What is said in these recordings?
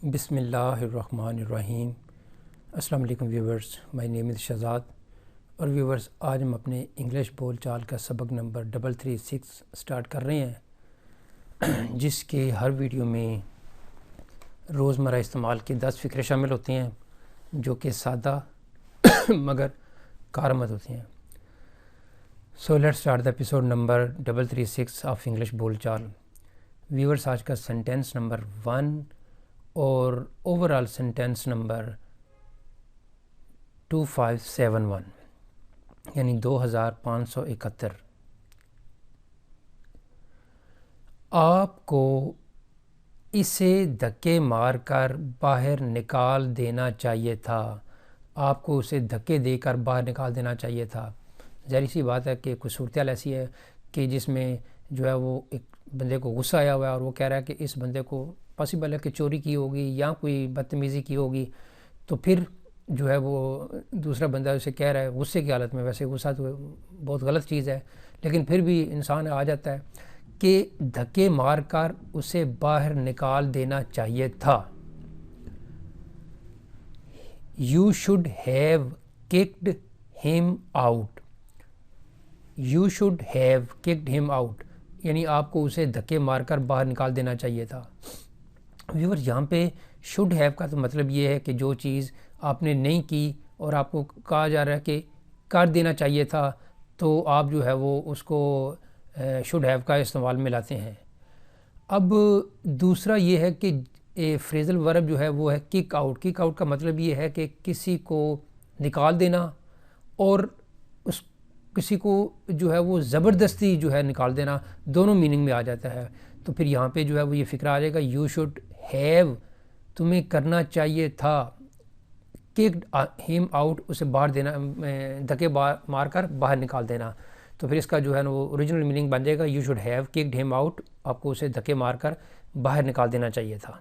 بسم اللہ الرحمن الرحیم۔ السلام علیکم ویورز، مائی نیم از شہزاد۔ اور ویورز، آج ہم اپنے انگلش بول چال کا سبق نمبر 336 سٹارٹ کر رہے ہیں، جس کے ہر ویڈیو میں روزمرہ استعمال کے 10 فقرے شامل ہوتے ہیں جو کہ سادہ مگر کارآمد ہوتے ہیں۔ So let's start the episode number 336 of English بول چال۔ ویورز، آج کا سینٹینس نمبر 1 اور اوورال سینٹینس نمبر 2571 یعنی 2571۔ آپ کو اسے دھکے مار کر باہر نکال دینا چاہیے تھا۔ آپ کو اسے دھکے دے کر باہر نکال دینا چاہیے تھا۔ ظاہر سی بات ہے کہ کوئی صورتحال ایسی ہے کہ جس میں جو ہے وہ ایک بندے کو غصہ آیا ہوا ہے اور وہ کہہ رہا ہے کہ اس بندے کو پاسبل ہے کہ چوری کی ہوگی یا کوئی بدتمیزی کی ہوگی، تو پھر جو ہے وہ دوسرا بندہ اسے کہہ رہا ہے غصے کی حالت میں۔ ویسے غصہ تو بہت غلط چیز ہے، لیکن پھر بھی انسان آ جاتا ہے کہ دھکے مار کر اسے باہر نکال دینا چاہیے تھا۔ You should have kicked him out. You should have kicked him out یعنی آپ کو اسے دھکے مار کر باہر نکال دینا چاہیے تھا۔ ویور، یہاں پہ should have کا تو مطلب یہ ہے کہ جو چیز آپ نے نہیں کی اور آپ کو کہا جا رہا ہے کہ کر دینا چاہیے تھا، تو آپ جو ہے وہ اس کو should have کا استعمال میں لاتے ہیں۔ اب دوسرا یہ ہے کہ فریزل ورب جو ہے وہ ہے کک آؤٹ۔ کک آؤٹ کا مطلب یہ ہے کہ کسی کو نکال دینا، اور اس کسی کو جو ہے وہ زبردستی جو ہے نکال دینا، دونوں میننگ میں آ جاتا ہے۔ تو پھر یہاں پہ جو ہے وہ یہ فقرہ آ جائے گا یو شوڈ ہیو، تمہیں کرنا چاہیے تھا، ککڈ ہیم آؤٹ، اسے باہر دینا، دھکے مار کر باہر نکال دینا۔ تو پھر اس کا جو ہے نا وہ اوریجنل میننگ بن جائے گا you should have kicked him out, آپ کو اسے دھکے مار کر باہر نکال دینا چاہیے تھا۔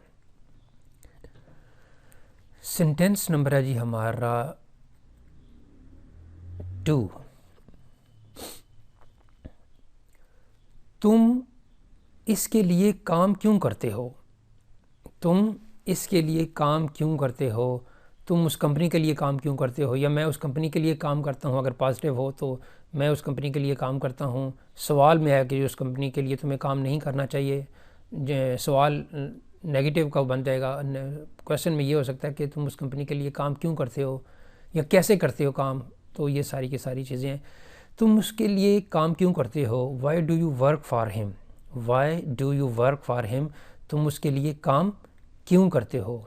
سینٹینس نمبر ہے جی ہمارا 2۔ تم اس کے لیے کام کیوں کرتے ہو؟ تم اس کے لیے کام کیوں کرتے ہو؟ تم اس کمپنی کے لیے کام کیوں کرتے ہو، یا میں اس کمپنی کے لیے کام کرتا ہوں۔ اگر پازیٹیو ہو تو میں اس کمپنی کے لیے کام کرتا ہوں۔ سوال میں ہے کہ اس کمپنی کے لیے تمہیں کام نہیں کرنا چاہیے۔ سوال نیگیٹو کا بن جائے گا۔ کویشچن میں یہ ہو سکتا ہے کہ تم اس کمپنی کے لیے کام کیوں کرتے ہو یا کیسے کرتے ہو کام۔ تو یہ ساری کی ساری چیزیں ہیں۔ تم اس کے لیے کام کیوں کرتے ہو؟ Why do you work for him? Why do you work for him? تم اس کے لیے کام کیوں کرتے ہو؟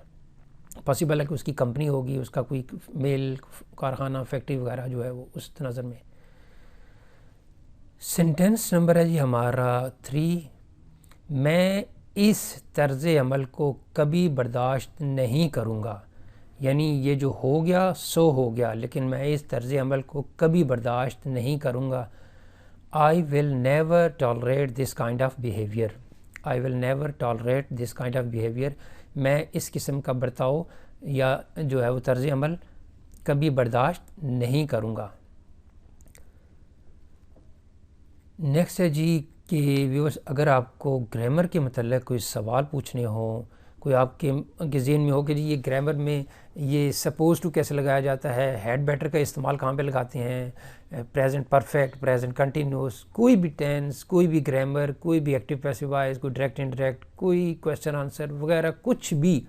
پاسبل ہے کہ اس کی کمپنی ہوگی، اس کا کوئی میل کارخانہ فیکٹری وغیرہ جو ہے وہ اس نظر میں۔ سینٹینس نمبر ہے جی ہمارا 3۔ میں اس طرز عمل کو کبھی برداشت نہیں کروں گا، یعنی یہ جو ہو گیا سو ہو گیا، لیکن میں اس طرز عمل کو کبھی برداشت نہیں کروں گا۔ I will never tolerate this kind of behavior. I will never tolerate this kind of behavior. میں اس قسم کا برتاؤ یا جو ہے وہ طرز عمل کبھی برداشت نہیں کروں گا۔ نیکسٹ ہے جی کہ ویورز، اگر آپ کو گرامر کے متعلق کوئی سوال پوچھنے ہوں، کوئی آپ کے ذہن میں ہو کہ جی یہ گرامر میں یہ سپوز ٹو کیسے لگایا جاتا ہے، ہیڈ بیٹر کا استعمال کہاں پہ لگاتے ہیں، پریزنٹ پرفیکٹ، پریزنٹ کنٹینیوس، کوئی بھی ٹینس، کوئی بھی گرامر، کوئی بھی ایکٹیو پیسو وائس، کوئی ڈائریکٹ انڈائریکٹ، کوئی کویسچن آنسر وغیرہ کچھ بھی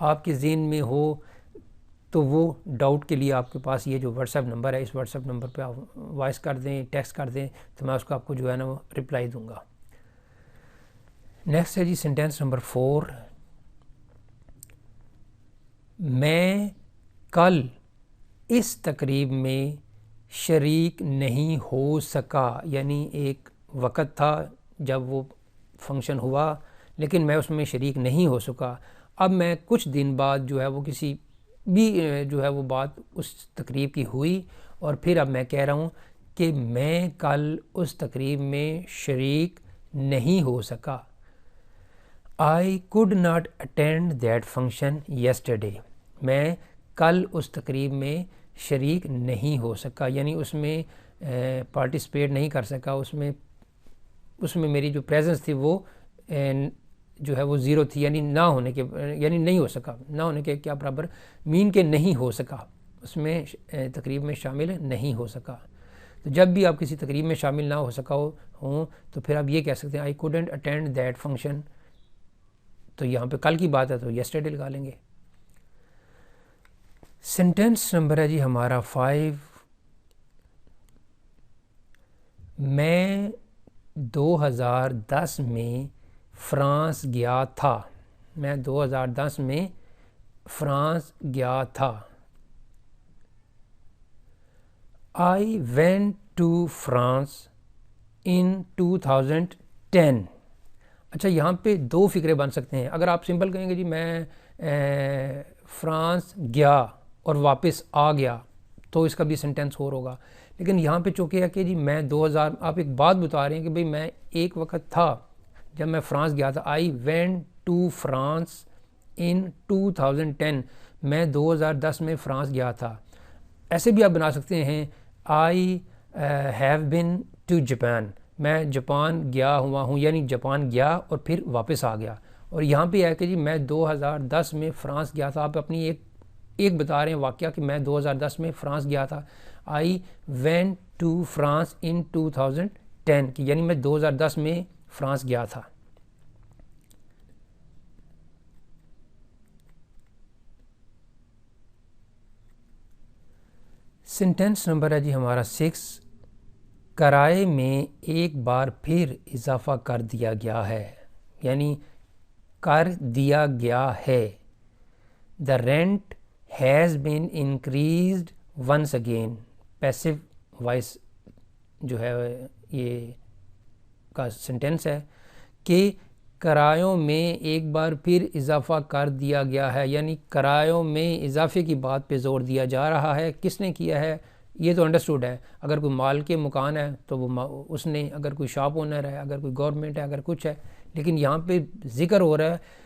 آپ کے ذہن میں ہو، تو وہ ڈاؤٹ کے لیے آپ کے پاس یہ جو واٹس ایپ نمبر ہے، اس واٹس ایپ نمبر پہ آپ وائس کر دیں، ٹیکسٹ کر دیں، تو میں اس کو آپ کو جو ہے نا وہ رپلائی دوں گا۔ نیکسٹ ہے جی سینٹینس نمبر 4۔ میں کل اس تقریب میں شریک نہیں ہو سکا، یعنی ایک وقت تھا جب وہ فنکشن ہوا لیکن میں اس میں شریک نہیں ہو سکا۔ اب میں کچھ دن بعد جو ہے وہ کسی بھی جو ہے وہ بات اس تقریب کی ہوئی، اور پھر اب میں کہہ رہا ہوں کہ میں کل اس تقریب میں شریک نہیں ہو سکا۔ I could not attend that function yesterday. میں کل اس تقریب میں شریک نہیں ہو سکا، یعنی اس میں پارٹیسپیٹ نہیں کر سکا، اس میں میری جو پریزنس تھی وہ جو ہے وہ 0 تھی، یعنی نہ ہونے کے، یعنی نہیں ہو سکا، نہ ہونے کے کیا برابر، مین کے نہیں ہو سکا، اس میں تقریب میں شامل نہیں ہو سکا. تو جب بھی آپ کسی تقریب میں شامل نہ ہو سکا ہوں تو پھر آپ یہ کہہ سکتے ہیں I couldn't attend that function. تو یہاں پہ کل کی بات ہے تو یسٹرڈے لگا لیں گے. سینٹینس نمبر ہے جی ہمارا 5. میں 2010 میں فرانس گیا تھا. میں 2010 میں فرانس گیا تھا. I went to France in 2010. اچھا یہاں پہ 2 فقرے بن سکتے ہیں. اگر آپ سمپل کہیں گے جی میں فرانس گیا اور واپس آ گیا تو اس کا بھی سینٹینس اور ہوگا. لیکن یہاں پہ چونکہ ہے کہ جی میں 2000، آپ ایک بات بتا رہے ہیں کہ بھئی میں ایک وقت تھا جب میں فرانس گیا تھا. I went to France in 2010. میں 2010 میں فرانس گیا تھا. ایسے بھی آپ بنا سکتے ہیں I have been to Japan. میں جاپان گیا ہوا ہوں، یعنی جاپان گیا اور پھر واپس آ گیا. اور یہاں پہ ہے کہ جی میں 2010 میں فرانس گیا تھا. آپ اپنی ایک بتا رہے ہیں واقعہ کہ میں 2010 میں فرانس گیا تھا. I went to France in 2010 کی یعنی میں 2010 میں فرانس گیا تھا. سینٹینس نمبر ہے جی ہمارا 6. کرائے میں ایک بار پھر اضافہ کر دیا گیا ہے، یعنی کر دیا گیا ہے. The rent has been increased once again. Passive voice جو ہے یہ کا سینٹینس ہے کہ کرایوں میں ایک بار پھر اضافہ کر دیا گیا ہے، یعنی کرایوں میں اضافے کی بات پہ زور دیا جا رہا ہے. کس نے کیا ہے یہ تو انڈرسٹوڈ ہے. اگر کوئی مال کے مکان ہے تو وہ اس نے، اگر کوئی شاپ اونر ہے، اگر کوئی گورنمنٹ ہے، اگر کچھ ہے. لیکن یہاں پہ ذکر ہو رہا ہے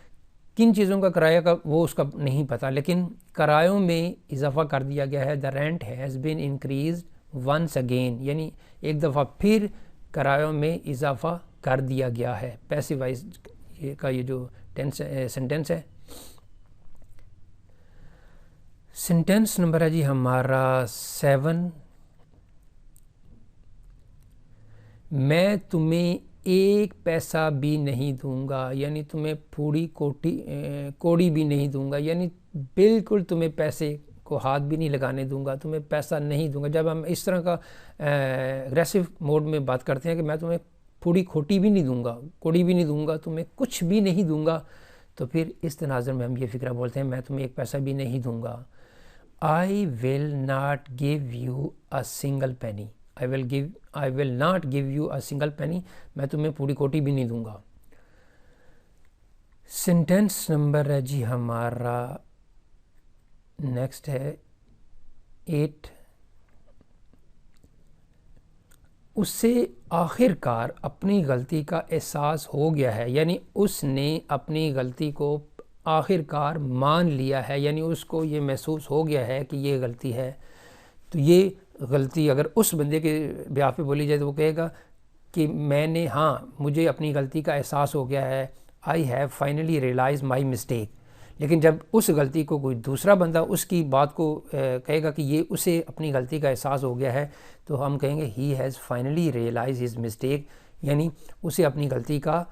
کن چیزوں کا کرایہ کا وہ اس کا نہیں پتہ، لیکن کرایوں میں اضافہ کر دیا گیا ہے. The rent has been increased once again، یعنی ایک دفعہ پھر کرایوں میں اضافہ کر دیا گیا ہے. پیسو وائز کا یہ جو سینٹینس ہے. سینٹینس نمبر ہے جی ہمارا 7. میں تمہیں ایک پیسہ بھی نہیں دوں گا، یعنی تمہیں پھوڑی کوڑی بھی نہیں دوں گا، یعنی بالکل تمہیں پیسے کو ہاتھ بھی نہیں لگانے دوں گا، تمہیں پیسہ نہیں دوں گا. جب ہم اس طرح کا اگریسو موڈ میں بات کرتے ہیں کہ میں تمہیں پھوڑی کھوٹی بھی نہیں دوں گا، کوڑی بھی نہیں دوں گا، تمہیں کچھ بھی نہیں دوں گا، تو پھر اس تناظر میں ہم یہ فقرہ بولتے ہیں میں تمہیں ایک پیسہ بھی نہیں دوں گا. I will not give you a single penny. I will not give you a single penny. میں تمہیں پوری کوٹی بھی نہیں دوں گا. سینٹینس نمبر ہے جی ہمارا نیکسٹ ہے 8. اسے آخر کار اپنی غلطی کا احساس ہو گیا ہے، یعنی اس نے اپنی غلطی کو آخر کار مان لیا ہے، یعنی اس کو یہ محسوس ہو گیا ہے کہ یہ غلطی ہے. تو یہ غلطی اگر اس بندے کے بیاہ پہ بولی جائے تو وہ کہے گا کہ میں نے، ہاں مجھے اپنی غلطی کا احساس ہو گیا ہے. I have finally realized my mistake. لیکن جب اس غلطی کو کوئی دوسرا بندہ اس کی بات کو کہے گا کہ یہ اسے اپنی غلطی کا احساس ہو گیا ہے تو ہم کہیں گے he has finally realized his mistake، یعنی اسے اپنی غلطی کا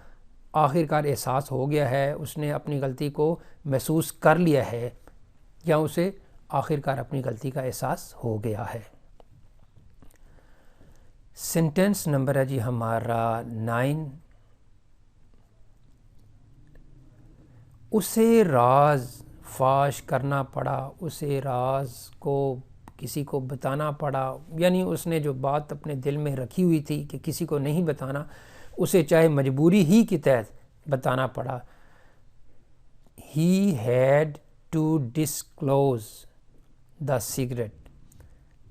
آخر کار احساس ہو گیا ہے، اس نے اپنی غلطی کو محسوس کر لیا ہے، یا اسے آخر کار اپنی غلطی کا احساس ہو گیا ہے. سینٹینس نمبر ہے جی ہمارا 9. اسے راز فاش کرنا پڑا، اسے راز کو کسی کو بتانا پڑا، یعنی اس نے جو بات اپنے دل میں رکھی ہوئی تھی کہ کسی کو نہیں بتانا، اسے چاہے مجبوری ہی کے تحت بتانا پڑا. He had to disclose the secret.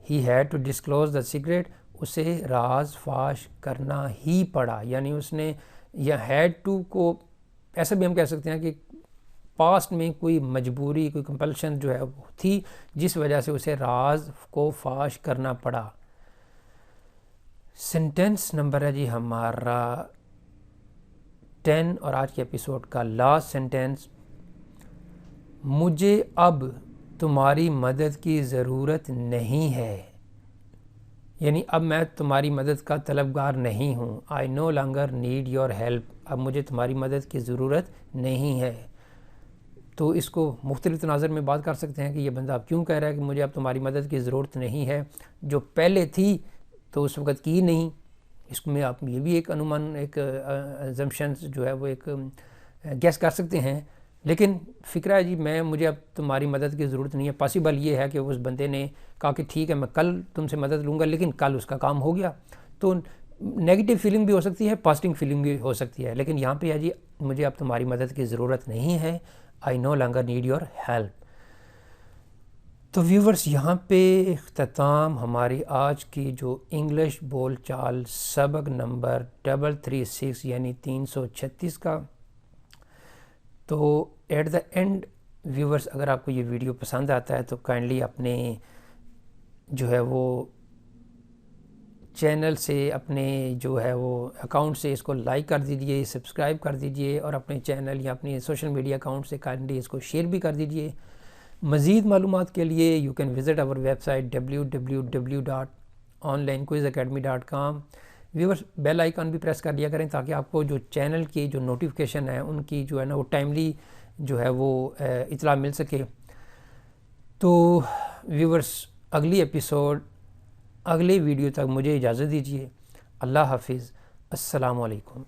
He had to disclose the secret. اسے راز فاش کرنا ہی پڑا، یعنی اس نے، یا had to کو ایسا بھی ہم کہہ سکتے ہیں کہ پاسٹ میں کوئی مجبوری، کوئی کمپلشن جو ہے تھی جس وجہ سے اسے راز کو فاش کرنا پڑا. سینٹینس نمبر ہے جی ہمارا 10 اور آج کے ایپیسوڈ کا لاسٹ سینٹینس، مجھے اب تمہاری مدد کی ضرورت نہیں ہے، یعنی اب میں تمہاری مدد کا طلبگار نہیں ہوں. I no longer need your help, اب مجھے تمہاری مدد کی ضرورت نہیں ہے. تو اس کو مختلف تناظر میں بات کر سکتے ہیں کہ یہ بندہ اب کیوں کہہ رہا ہے کہ مجھے اب تمہاری مدد کی ضرورت نہیں ہے، جو پہلے تھی تو اس وقت کی نہیں. اس میں آپ یہ بھی ایک انومان، ایک ازمپشنز جو ہے وہ ایک گیس کر سکتے ہیں. لیکن فکرہ ہے جی مجھے اب تمہاری مدد کی ضرورت نہیں ہے. پاسبل یہ ہے کہ اس بندے نے کہا کہ ٹھیک ہے میں کل تم سے مدد لوں گا، لیکن کل اس کا کام ہو گیا. تو نیگیٹو فیلنگ بھی ہو سکتی ہے، پازیٹیو فیلنگ بھی ہو سکتی ہے. لیکن یہاں پہ ہے جی مجھے اب تمہاری مدد کی ضرورت نہیں ہے، I no longer need your help. تو ویورز یہاں پہ اختتام ہماری آج کی جو انگلش بول چال سبق نمبر 336 یعنی 336 کا. تو ایٹ دا اینڈ ویورز اگر آپ کو یہ ویڈیو پسند آتا ہے تو کائنڈلی اپنے جو ہے وہ چینل سے، اپنے جو ہے وہ اکاؤنٹ سے اس کو لائک کر دیجئے، سبسکرائب کر دیجئے، اور اپنے چینل یا اپنے سوشل میڈیا اکاؤنٹ سے کائنڈلی اس کو شیئر بھی کر دیجئے. مزید معلومات کے لیے you can visit our website www.onlinequizacademy.com. Viewers bell icon بھی پریس کر لیا کریں تاکہ آپ کو جو چینل کی جو نوٹیفیکیشن ہے ان کی جو ہے نا وہ ٹائملی جو ہے وہ اطلاع مل سکے. تو ویورز اگلی ایپیسوڈ، اگلے ویڈیو تک مجھے اجازت دیجیے. اللہ حافظ، السلام علیکم.